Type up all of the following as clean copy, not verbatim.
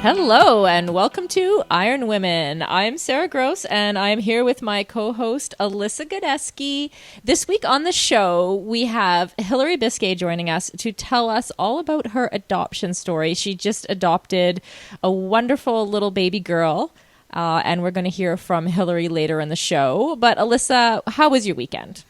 Hello and welcome to IronWomen. I'm Sara Gross and I'm here with my co-host Alyssa Godesky. This week on the show, we have Hillary Biscay joining us to tell us all about her adoption story. She just adopted a wonderful little baby girl, and we're going to hear from Hillary later in the show. But Alyssa, how was your weekend?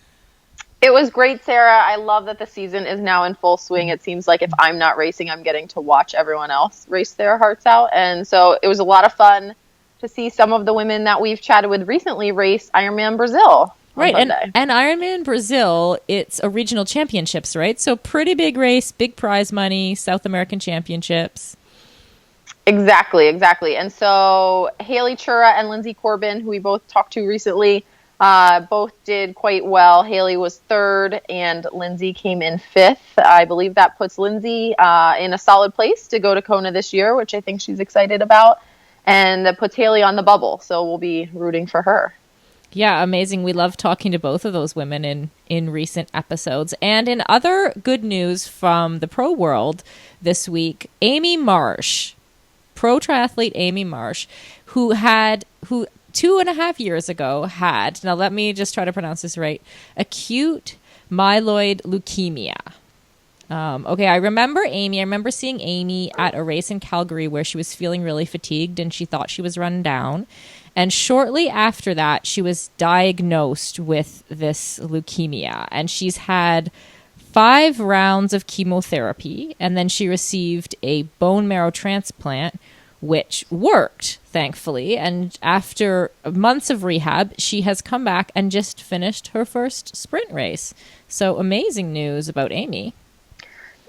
It was great, Sarah. I love that the season is now in full swing. It seems like if I'm not racing, I'm getting to watch everyone else race their hearts out. And so it was a lot of fun to see some of the women that we've chatted with recently race Ironman Brazil. Right, and Ironman Brazil, it's a regional championships, right? So pretty big race, big prize money, South American championships. Exactly. And so Haley Chura and Lindsay Corbin, who we both talked to recently, both did quite well. Haley was third and Lindsay came in fifth. I believe that puts Lindsay in a solid place to go to Kona this year, which I think she's excited about. And that puts Haley on the bubble. So we'll be rooting for her. Yeah, amazing. We love talking to both of those women in recent episodes. And in other good news from the pro world this week, Amy Marsh, pro triathlete Amy Marsh, who 2.5 years ago had, now let me just try to pronounce this right, acute myeloid leukemia. Okay, I remember seeing Amy at a race in Calgary where she was feeling really fatigued and she thought she was run down. And shortly after that, she was diagnosed with this leukemia. And she's had 5 rounds of chemotherapy, and then she received a bone marrow transplant, which worked, thankfully. And after months of rehab, she has come back and just finished her first sprint race. So amazing news about Amy.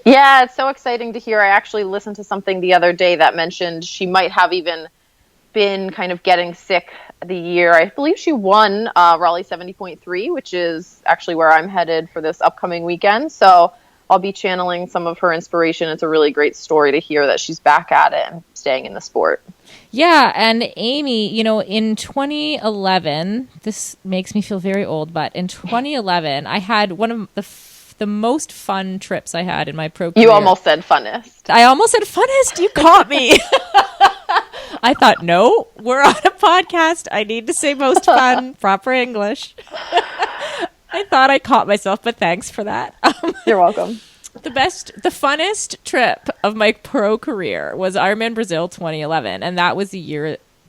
Yeah, it's so exciting to hear. I actually listened to something the other day that mentioned she might have even been kind of getting sick the year. I believe she won Raleigh 70.3, which is actually where I'm headed for this upcoming weekend. So I'll be channeling some of her inspiration. It's a really great story to hear that she's back at it and staying in the sport. Yeah, and Amy, in 2011, this makes me feel very old, but in 2011, I had one of the most fun trips I had in my pro career. You almost said funnest. I almost said funnest. You caught me. I thought, no, we're on a podcast. I need to say most fun, proper English. I thought I caught myself, but thanks for that. You're welcome. The funnest trip of my pro career was Ironman Brazil 2011, and that was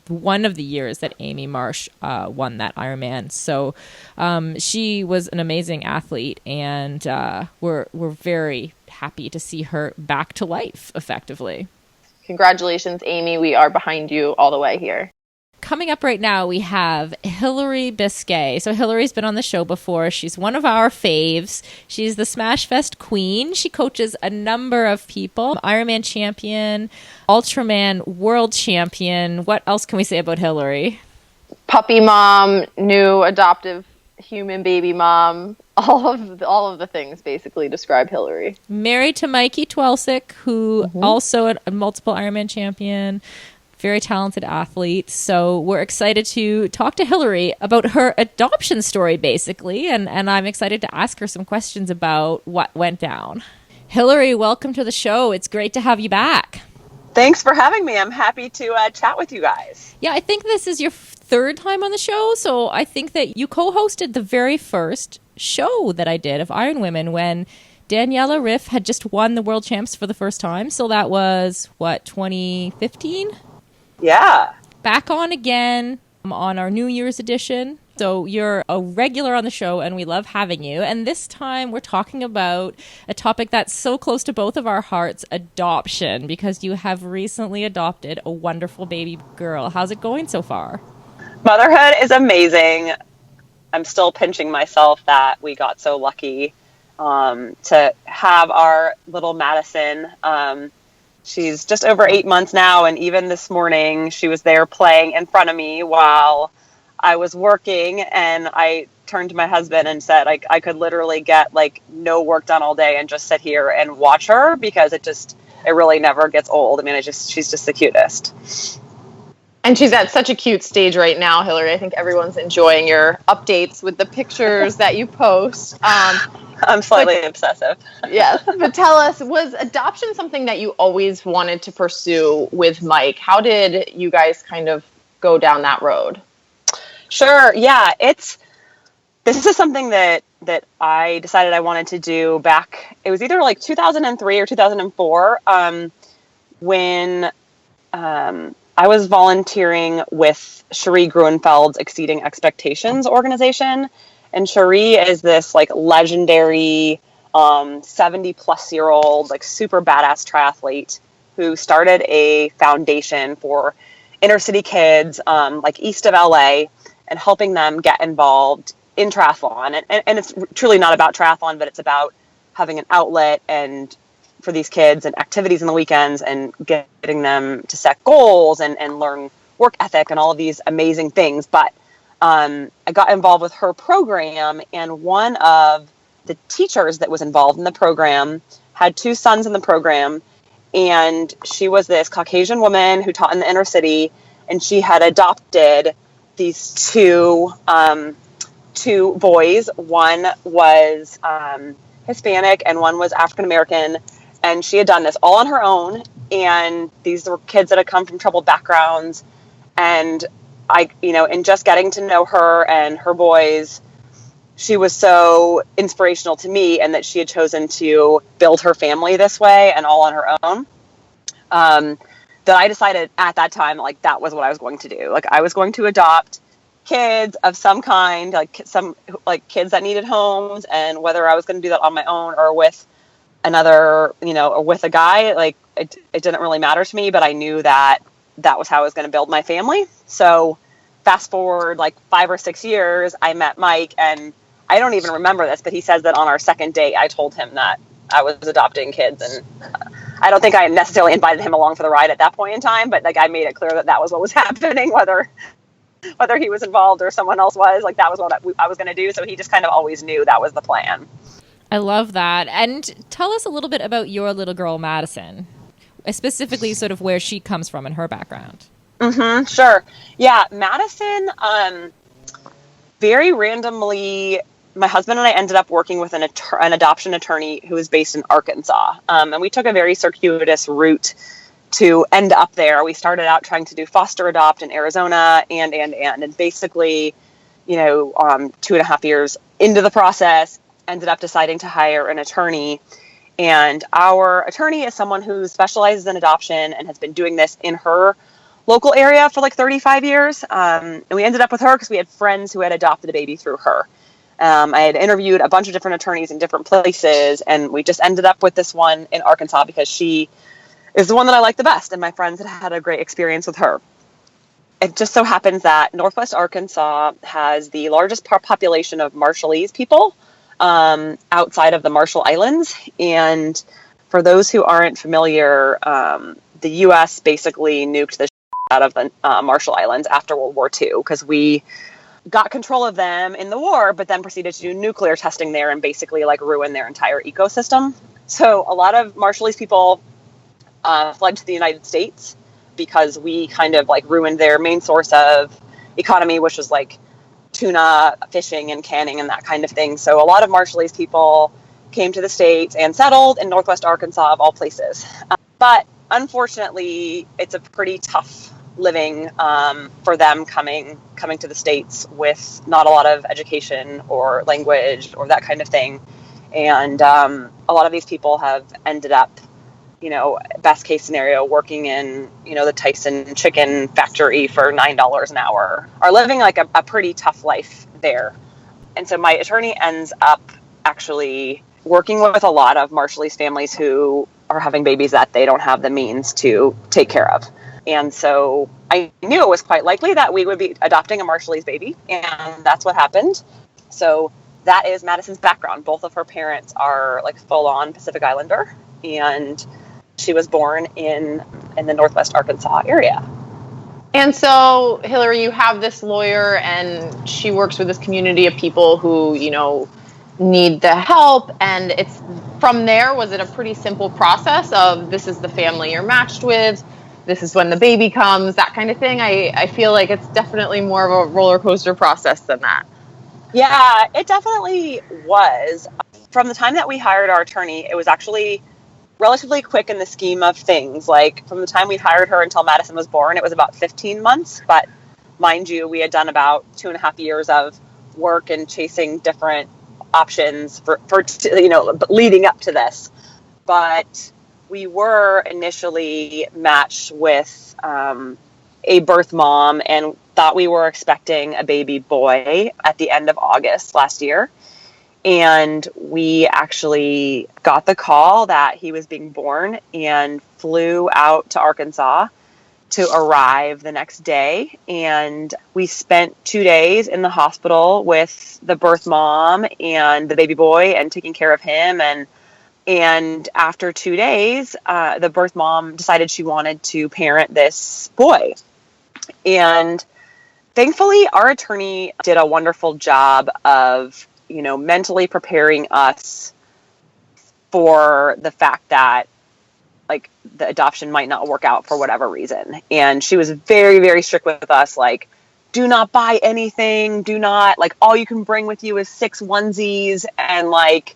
one of the years that Amy Marsh won that Ironman. So she was an amazing athlete, and we're very happy to see her back to life, effectively. Congratulations, Amy. We are behind you all the way here. Coming up right now, we have Hillary Biscay. So Hillary's been on the show before. She's one of our faves. She's the Smash Fest queen. She coaches a number of people. Ironman champion, Ultraman world champion. What else can we say about Hillary? Puppy mom, new adoptive human baby mom. All of the things basically describe Hillary. Married to Mikey Twelsick, who also a multiple Ironman champion. Very talented athlete. So we're excited to talk to Hillary about her adoption story, basically. And I'm excited to ask her some questions about what went down. Hillary, welcome to the show. It's great to have you back. Thanks for having me. I'm happy to chat with you guys. Yeah, I think this is your third time on the show. So I think that you co-hosted the very first show that I did of IronWomen when Daniela Riff had just won the world champs for the first time. So that was, 2015? Yeah. Back on again on our New Year's edition. So you're a regular on the show and we love having you. And this time we're talking about a topic that's so close to both of our hearts, adoption, because you have recently adopted a wonderful baby girl. How's it going so far? Motherhood is amazing. I'm still pinching myself that we got so lucky to have our little Madison. She's just over 8 months now, and even this morning she was there playing in front of me while I was working, and I turned to my husband and said I could literally get no work done all day and just sit here and watch her because it really never gets old. I mean, she's just the cutest. And she's at such a cute stage right now, Hillary. I think everyone's enjoying your updates with the pictures that you post. I'm slightly obsessive. Yes. But tell us, was adoption something that you always wanted to pursue with Mike? How did you guys kind of go down that road? Sure. Yeah. This is something that I decided I wanted to do back. It was either like 2003 or 2004, when I was volunteering with Cherie Gruenfeld's Exceeding Expectations organization. And Cherie is this like legendary 70-plus-year-old, like super badass triathlete who started a foundation for inner city kids, like east of LA, and helping them get involved in triathlon. And it's truly not about triathlon, but it's about having an outlet and for these kids and activities in the weekends and getting them to set goals and learn work ethic and all of these amazing things. But I got involved with her program, and one of the teachers that was involved in the program had 2 sons in the program, and she was this Caucasian woman who taught in the inner city, and she had adopted these two boys. One was Hispanic and one was African American, and she had done this all on her own. And these were kids that had come from troubled backgrounds, and in just getting to know her and her boys, she was so inspirational to me, and that she had chosen to build her family this way and all on her own. That I decided at that time, like, that was what I was going to do. Like, I was going to adopt kids of some kind, like some like kids that needed homes, and whether I was going to do that on my own or with another, or with a guy, like it didn't really matter to me, but I knew that was how I was going to build my family. So fast forward like 5 or 6 years, I met Mike, and I don't even remember this, but he says that on our second date, I told him that I was adopting kids, and I don't think I necessarily invited him along for the ride at that point in time, but like I made it clear that was what was happening, whether he was involved or someone else was, like that was what I was going to do. So he just kind of always knew that was the plan. I love that. And tell us a little bit about your little girl, Madison, specifically sort of where she comes from and her background. Mm-hmm, sure. Yeah, Madison, very randomly, my husband and I ended up working with an adoption attorney who was based in Arkansas. And we took a very circuitous route to end up there. We started out trying to do foster adopt in Arizona and basically, 2.5 years into the process, ended up deciding to hire an attorney. And our attorney is someone who specializes in adoption and has been doing this in her local area for like 35 years. And we ended up with her because we had friends who had adopted a baby through her. I had interviewed a bunch of different attorneys in different places, and we just ended up with this one in Arkansas because she is the one that I like the best, and my friends had a great experience with her. It just so happens that Northwest Arkansas has the largest population of Marshallese people outside of the Marshall Islands. And for those who aren't familiar, the U.S. basically nuked the out of the Marshall Islands after World War II because we got control of them in the war, but then proceeded to do nuclear testing there and basically like ruin their entire ecosystem. So a lot of Marshallese people fled to the United States because we kind of like ruined their main source of economy, which was like tuna fishing and canning and that kind of thing. So a lot of Marshallese people came to the States and settled in Northwest Arkansas, of all places. But unfortunately, it's a pretty tough living for them coming to the States with not a lot of education or language or that kind of thing. And a lot of these people have ended up, best case scenario, working in, the Tyson chicken factory for $9 an hour, are living like a pretty tough life there. And so my attorney ends up actually working with a lot of Marshallese families who are having babies that they don't have the means to take care of. And so I knew it was quite likely that we would be adopting a Marshallese baby, and that's what happened. So that is Madison's background. Both of her parents are like full-on Pacific Islander, and she was born in the Northwest Arkansas area. And so, Hillary, you have this lawyer, and she works with this community of people who, need the help. And it's from there, was it a pretty simple process of this is the family you're matched with, this is when the baby comes, that kind of thing? I feel like it's definitely more of a roller coaster process than that. Yeah, it definitely was. from the time that we hired our attorney, it was actually relatively quick in the scheme of things. Like from the time we hired her until Madison was born, it was about 15 months. But mind you, we had done about 2.5 years of work and chasing different options for leading up to this. But we were initially matched with a birth mom and thought we were expecting a baby boy at the end of August last year. And we actually got the call that he was being born and flew out to Arkansas to arrive the next day. And we spent 2 days in the hospital with the birth mom and the baby boy and taking care of him. And after 2 days, the birth mom decided she wanted to parent this boy. And thankfully, our attorney did a wonderful job of, mentally preparing us for the fact that, like, the adoption might not work out for whatever reason. And she was very, very strict with us, like, do not buy anything, do not, like, all you can bring with you is 6 onesies and, like,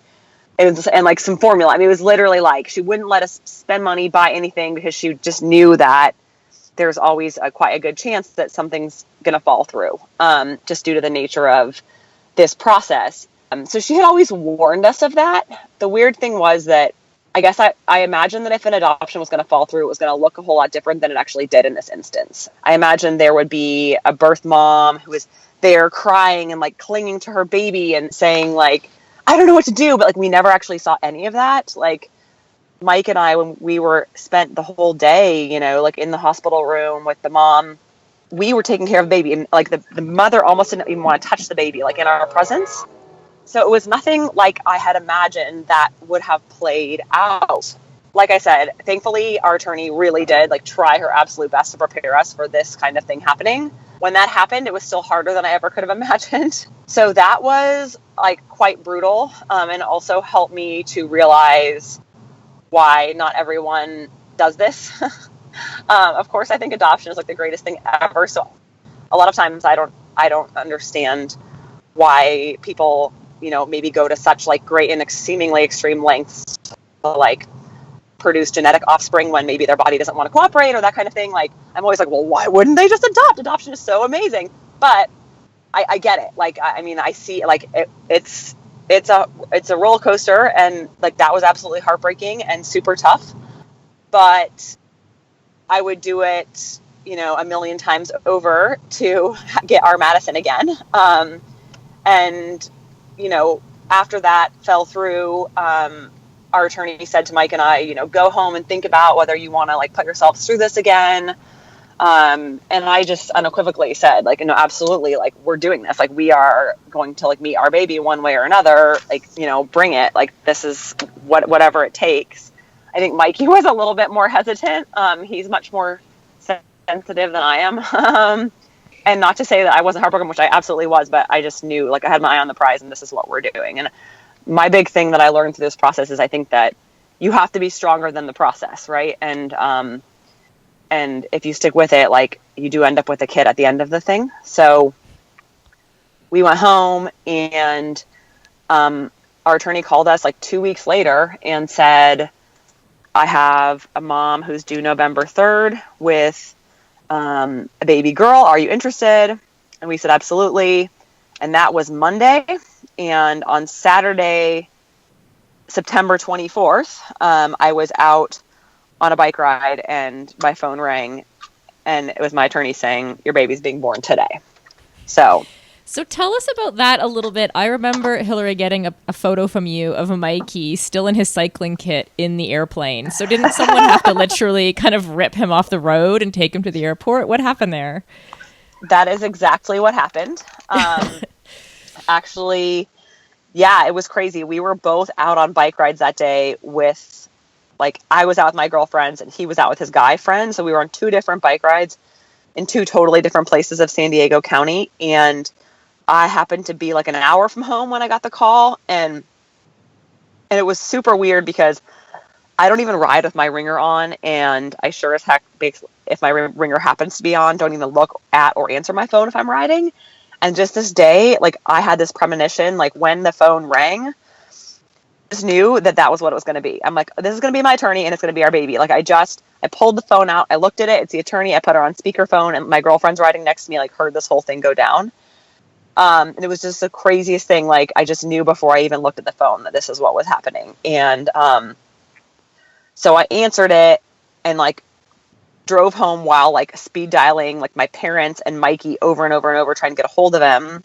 some formula. I mean, it was literally like, she wouldn't let us spend money, buy anything, because she just knew that there's always quite a good chance that something's going to fall through, just due to the nature of this process. So she had always warned us of that. The weird thing was that I guess I imagined that if an adoption was going to fall through, it was going to look a whole lot different than it actually did in this instance. I imagined there would be a birth mom who was there crying and like clinging to her baby and saying like, I don't know what to do. But like, we never actually saw any of that. Like, Mike and I, when we spent the whole day, like in the hospital room with the mom, we were taking care of the baby, and like the mother almost didn't even want to touch the baby, like in our presence. So it was nothing like I had imagined that would have played out. Like I said, thankfully our attorney really did like try her absolute best to prepare us for this kind of thing happening. When that happened, it was still harder than I ever could have imagined. So that was like quite brutal, and also helped me to realize why not everyone does this. Of course, I think adoption is like the greatest thing ever. So a lot of times I don't understand why people, maybe go to such like great and seemingly extreme lengths to like produce genetic offspring when maybe their body doesn't want to cooperate or that kind of thing. Like, I'm always like, well, why wouldn't they just adopt? Adoption is so amazing. But I get it. Like, I mean, I see like it's a roller coaster, and like that was absolutely heartbreaking and super tough. But I would do it, a million times over to get our Madison again. And, after that fell through, our attorney said to Mike and I, go home and think about whether you want to like put yourselves through this again. And I just unequivocally said, like, absolutely, like, we're doing this. Like, we are going to like meet our baby one way or another. Like, bring it. Like, this is whatever it takes. I think Mikey was a little bit more hesitant. He's much more sensitive than I am. And not to say that I wasn't heartbroken, which I absolutely was, but I just knew, like, I had my eye on the prize, and this is what we're doing. And my big thing that I learned through this process is I think that you have to be stronger than the process, right? And if you stick with it, like, you do end up with a kid at the end of the thing. So we went home, and our attorney called us like 2 weeks later and said, I have a mom who's due November 3rd with a baby girl. Are you interested? And we said, absolutely. And that was Monday. And on Saturday, September 24th, I was out on a bike ride and my phone rang, and it was my attorney saying, your baby's being born today. So tell us about that a little bit. I remember, Hillary, getting a photo from you of a Mikey still in his cycling kit in the airplane. So didn't someone have to literally kind of rip him off the road and take him to the airport? What happened there? That is exactly what happened. Actually, yeah, it was crazy. We were both out on bike rides that day with, like, I was out with my girlfriends and he was out with his guy friends. So we were on 2 different bike rides in 2 totally different places of San Diego County. And I happened to be like an hour from home when I got the call, and it was super weird because I don't even ride with my ringer on, and I sure as heck, if my ringer happens to be on, don't even look at or answer my phone if I'm riding. And just this day, like, I had this premonition, like, when the phone rang, just knew that was what it was going to be. I'm like, this is going to be my attorney and it's going to be our baby. Like I pulled the phone out, I looked at it, it's the attorney, I put her on speakerphone, and my girlfriend's riding next to me, like heard this whole thing go down. And it was just the craziest thing. Like I just knew before I even looked at the phone that this is what was happening. And so I answered it and like drove home while like speed dialing like my parents and Mikey over and over and over trying to get a hold of him,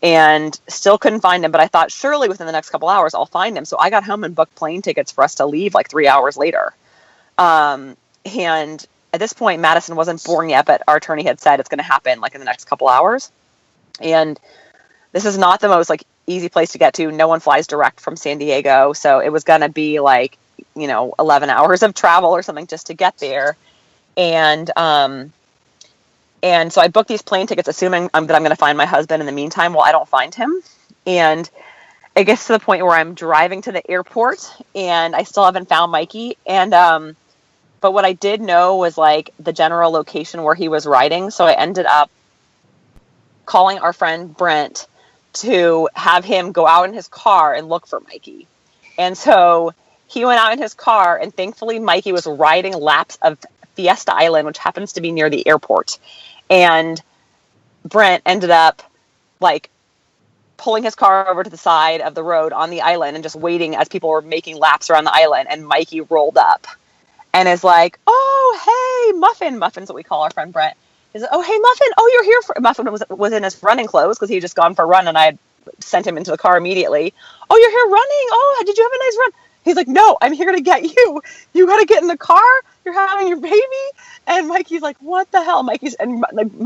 and still couldn't find him. But I thought surely within the next couple hours I'll find him. So I got home and booked plane tickets for us to leave like 3 hours later. And at this point, Madison wasn't born yet, but our attorney had said it's going to happen like in the next couple hours. And this is not the most like easy place to get to. No one flies direct from San Diego. So it was going to be like, 11 hours of travel or something just to get there. And so I booked these plane tickets, assuming that I'm going to find my husband in the meantime while I don't find him. And it gets to the point where I'm driving to the airport and I still haven't found Mikey. And, but what I did know was like the general location where he was riding. So I ended up calling our friend Brent to have him go out in his car and look for Mikey. And so he went out in his car, and thankfully Mikey was riding laps of Fiesta Island, which happens to be near the airport. And Brent ended up like pulling his car over to the side of the road on the island and just waiting as people were making laps around the island. And Mikey rolled up and is like, "Oh, hey, Muffin." Muffin's what we call our friend Brent. He's like, "Oh, hey, Muffin. Oh, you're here for..." Muffin was in his running clothes because he had just gone for a run, and I had sent him into the car immediately. "Oh, you're here running? Oh, did you have a nice run?" He's like, "No, I'm here to get you. You got to get in the car. You're having your baby." And Mikey's like, "What the hell?" And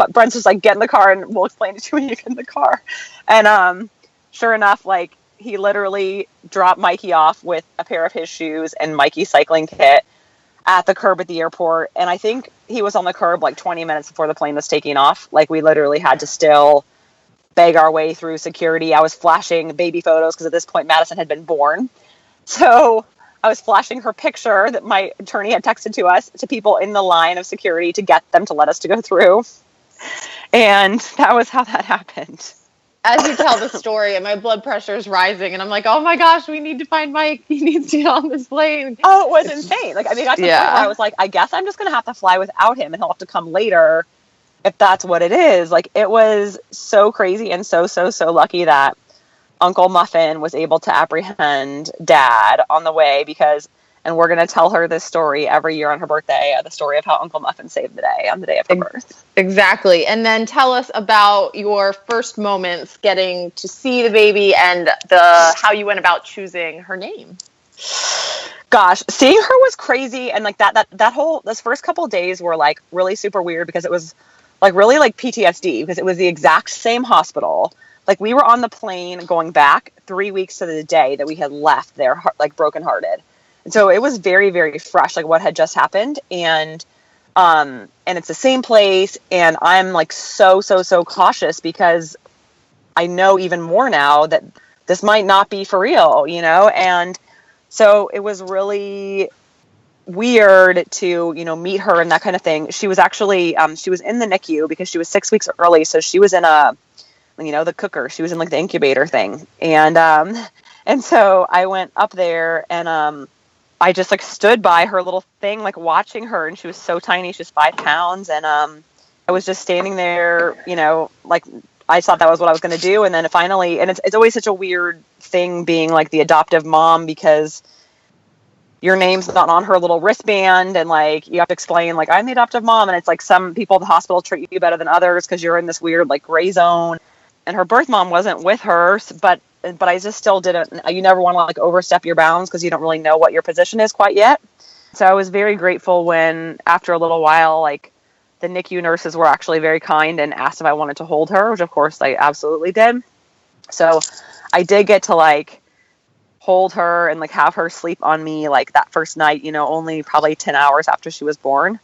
Brent's just like, "Get in the car and we'll explain it to you when you get in the car." And sure enough, like he literally dropped Mikey off with a pair of his shoes and Mikey's cycling kit at the curb at the airport. And I think he was on the curb like 20 minutes before the plane was taking off. Like we literally had to still beg our way through security. I was flashing baby photos because at this point Madison had been born. So I was flashing her picture that my attorney had texted to us to people in the line of security to get them to let us to go through. And that was how that happened. As you tell the story, and my blood pressure is rising, and I'm like, "Oh my gosh, we need to find Mike. He needs to get on this plane." Oh, it was insane. Like, I mean, I got to the point where I was like, I guess I'm just going to have to fly without him, and he'll have to come later if that's what it is. Like, it was so crazy and so lucky that Uncle Muffin was able to apprehend Dad on the way and we're going to tell her this story every year on her birthday, the story of how Uncle Muffin saved the day on the day of her birth. Exactly. And then tell us about your first moments getting to see the baby and how you went about choosing her name. Gosh, seeing her was crazy. And like those first couple of days were like really super weird because it was like really like PTSD because it was the exact same hospital. Like we were on the plane going back 3 weeks to the day that we had left there, like brokenhearted. And so it was very, very fresh, like what had just happened. And it's the same place. And I'm like so cautious because I know even more now that this might not be for real, And so it was really weird to, meet her and that kind of thing. She was actually, she was in the NICU because she was 6 weeks early. So she was in the cooker. She was in like the incubator thing. And so I went up there and, I just like stood by her little thing, like watching her, and she was so tiny. She was 5 pounds. And, I was just standing there, like I thought that was what I was going to do. And then finally, and it's always such a weird thing being like the adoptive mom because your name's not on her little wristband. And like, you have to explain like, I'm the adoptive mom. And it's like some people at the hospital treat you better than others because you're in this weird like gray zone. And her birth mom wasn't with her, but I just still didn't, you never want to like overstep your bounds because you don't really know what your position is quite yet. So I was very grateful when after a little while, like the NICU nurses were actually very kind and asked if I wanted to hold her, which of course I absolutely did. So I did get to like hold her and like have her sleep on me like that first night, only probably 10 hours after she was born,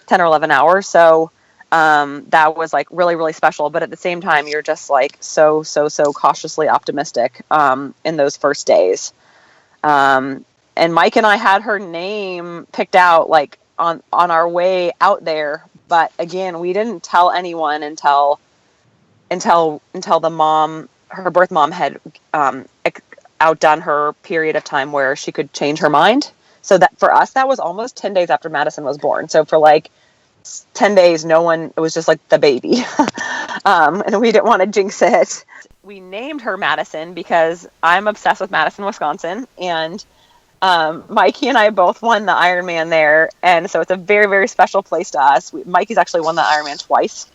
10 or 11 hours. So that was like really, really special. But at the same time, you're just like so cautiously optimistic in those first days. And Mike and I had her name picked out like on our way out there. But again, we didn't tell anyone until the mom, her birth mom had outdone her period of time where she could change her mind. So that for us, that was almost 10 days after Madison was born. So for like 10 days, it was just like the baby. And we didn't want to jinx it. We named her Madison because I'm obsessed with Madison, Wisconsin. And Mikey and I both won the Ironman there. And so it's a very, very special place to us. Mikey's actually won the Ironman twice.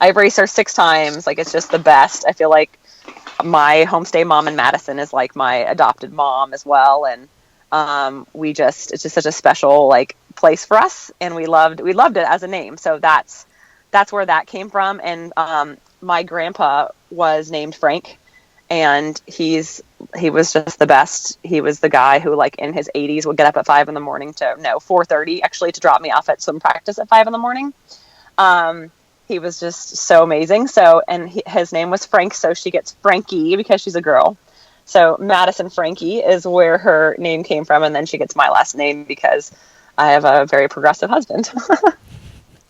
I've raced her 6 times. Like, it's just the best. I feel like my homestay mom in Madison is like my adopted mom as well. And it's just such a special like place for us, and we loved it as a name. So that's where that came from. And my grandpa was named Frank, and he was just the best. He was the guy who, like, in his 80s would get up at 5 a.m. 4:30 actually, to drop me off at swim practice at 5 a.m. He was just so amazing. So, and his name was Frank, so she gets Frankie because she's a girl. So Madison Frankie is where her name came from, and then she gets my last name because I have a very progressive husband.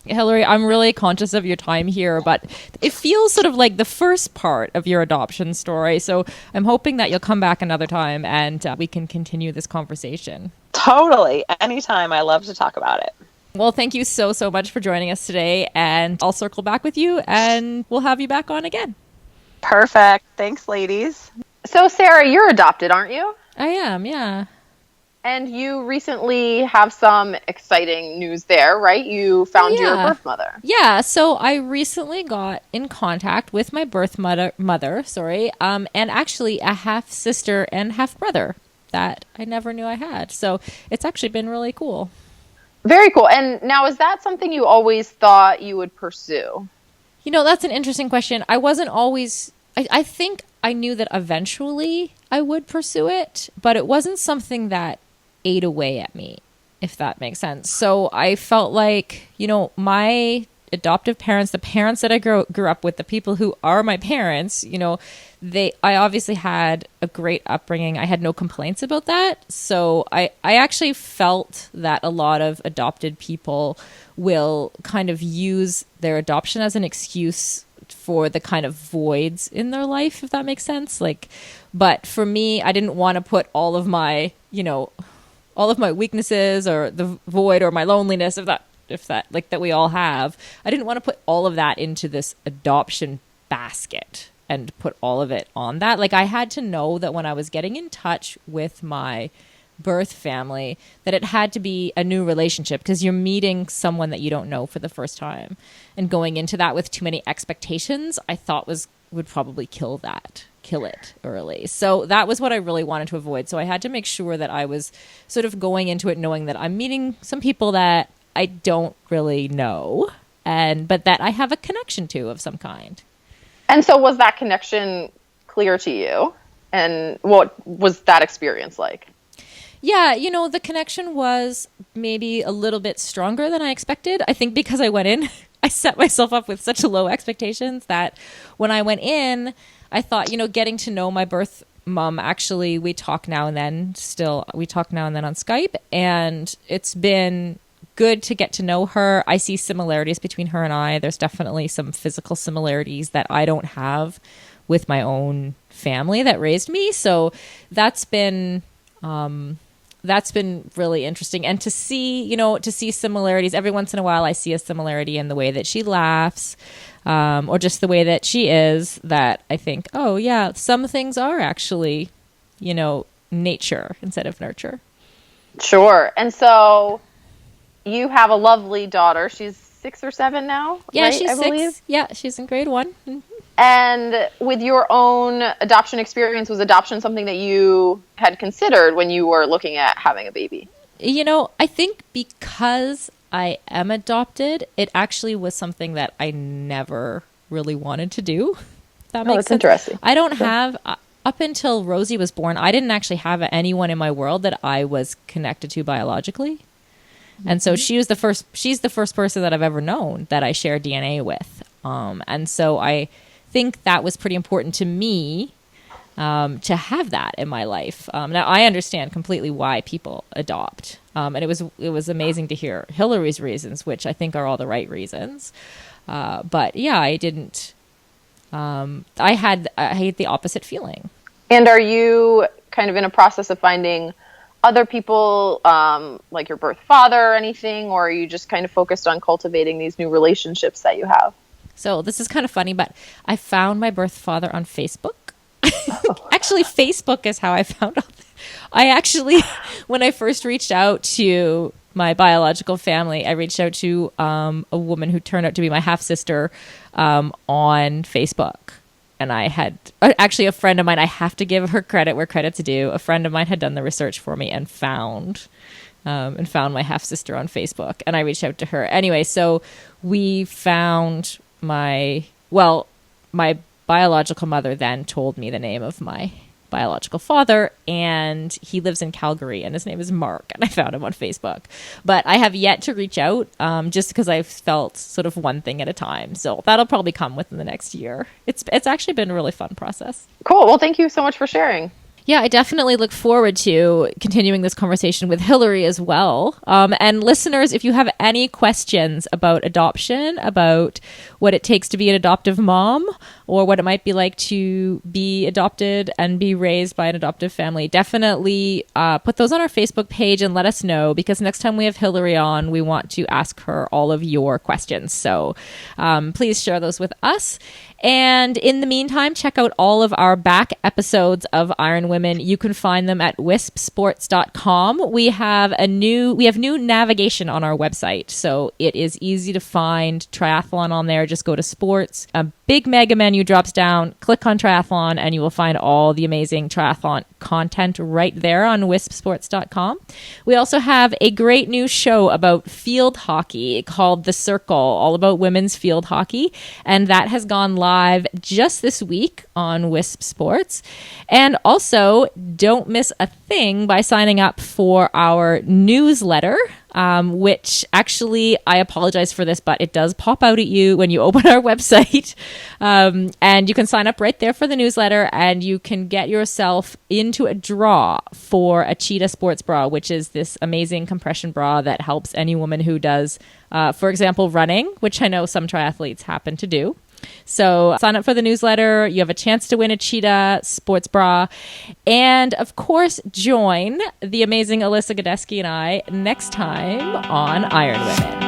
Hillary, I'm really conscious of your time here, but it feels sort of like the first part of your adoption story. So I'm hoping that you'll come back another time and we can continue this conversation. Totally. Anytime. I love to talk about it. Well, thank you so much for joining us today, and I'll circle back with you and we'll have you back on again. Perfect. Thanks, ladies. So, Sara, you're adopted, aren't you? I am, yeah. And you recently have some exciting news there, right? You found your birth mother. Yeah, so I recently got in contact with my birth mother, and actually a half sister and half brother that I never knew I had. So it's actually been really cool. Very cool. And now, is that something you always thought you would pursue? You know, that's an interesting question. I wasn't always... I think I knew that eventually I would pursue it, but it wasn't something that ate away at me, if that makes sense. So I felt like, you know, my adoptive parents, the parents that I grew up with, the people who are my parents, you know, I obviously had a great upbringing. I had no complaints about that. So I actually felt that a lot of adopted people will kind of use their adoption as an excuse for the kind of voids in their life, if that makes sense. Like, but for me, I didn't want to put all of my weaknesses or the void or my loneliness, if that like that we all have. I didn't want to put all of that into this adoption basket and put all of it on that. Like, I had to know that when I was getting in touch with my birth family, that it had to be a new relationship, because you're meeting someone that you don't know for the first time, and going into that with too many expectations, I thought would probably kill it early. So that was what I really wanted to avoid. So I had to make sure that I was sort of going into it knowing that I'm meeting some people that I don't really know, but that I have a connection to of some kind. And so was that connection clear to you? And what was that experience like? Yeah, you know, the connection was maybe a little bit stronger than I expected. I think because I went in, I set myself up with such low expectations that when I went in, I thought, you know, getting to know my birth mom, actually, we talk now and then on Skype, and it's been good to get to know her. I see similarities between her and I. There's definitely some physical similarities that I don't have with my own family that raised me. So that's been really interesting. And to see similarities. Every once in a while I see a similarity in the way that she laughs, or just the way that she is, that I think, oh yeah, some things are actually, you know, nature instead of nurture. Sure. And so you have a lovely daughter. She's 6 or 7 now, yeah, right? She's I 6. believe. Yeah, she's in grade 1. Mm-hmm. And with your own adoption experience, was adoption something that you had considered when you were looking at having a baby? You know, I think because I am adopted, it actually was something that I never really wanted to do. That makes that's sense. interesting. I don't have, up until Rosie was born, I didn't actually have anyone in my world that I was connected to biologically. And so she's the first person that I've ever known that I share DNA with. And so I think that was pretty important to me, to have that in my life. Now I understand completely why people adopt. And it was amazing to hear Hillary's reasons, which I think are all the right reasons. But yeah, I didn't, I had the opposite feeling. And are you kind of in a process of finding other people, like your birth father or anything, or are you just kind of focused on cultivating these new relationships that you have? So this is kind of funny, but I found my birth father on Facebook. Actually, Facebook is how I found out. I actually, when I first reached out to my biological family, I reached out to a woman who turned out to be my half-sister on Facebook. And I had, actually a friend of mine, I have to give her credit where credit's due. A friend of mine had done the research for me and found my half-sister on Facebook. And I reached out to her. Anyway, so we found my biological mother then told me the name of my biological father, and he lives in Calgary, and his name is Mark, and I found him on Facebook. But I have yet to reach out, just because I've felt sort of one thing at a time. So that'll probably come within the next year. It's actually been a really fun process. Cool. Well, thank you so much for sharing. Yeah, I definitely look forward to continuing this conversation with Hillary as well. And listeners, if you have any questions about adoption, about what it takes to be an adoptive mom, or what it might be like to be adopted and be raised by an adoptive family, definitely put those on our Facebook page and let us know, because next time we have Hillary on, we want to ask her all of your questions. So please share those with us. And in the meantime, check out all of our back episodes of Iron Women. You can find them at wispsports.com. We have new navigation on our website, so it is easy to find triathlon on there. Just go to sports. A big mega menu drops down, click on triathlon, and you will find all the amazing triathlon content right there on wispsports.com. We also have a great new show about field hockey called The Circle, all about women's field hockey, and that has gone live just this week on Wisp Sports. And also, don't miss a thing by signing up for our newsletter, which actually, I apologize for this, but it does pop out at you when you open our website. And you can sign up right there for the newsletter, and you can get yourself into a draw for a Cheetah sports bra, which is this amazing compression bra that helps any woman who does, for example, running, which I know some triathletes happen to do. So sign up for the newsletter. You have a chance to win a Cheetah sports bra. And of course, join the amazing Alyssa, Godesky, and I next time on Iron Women.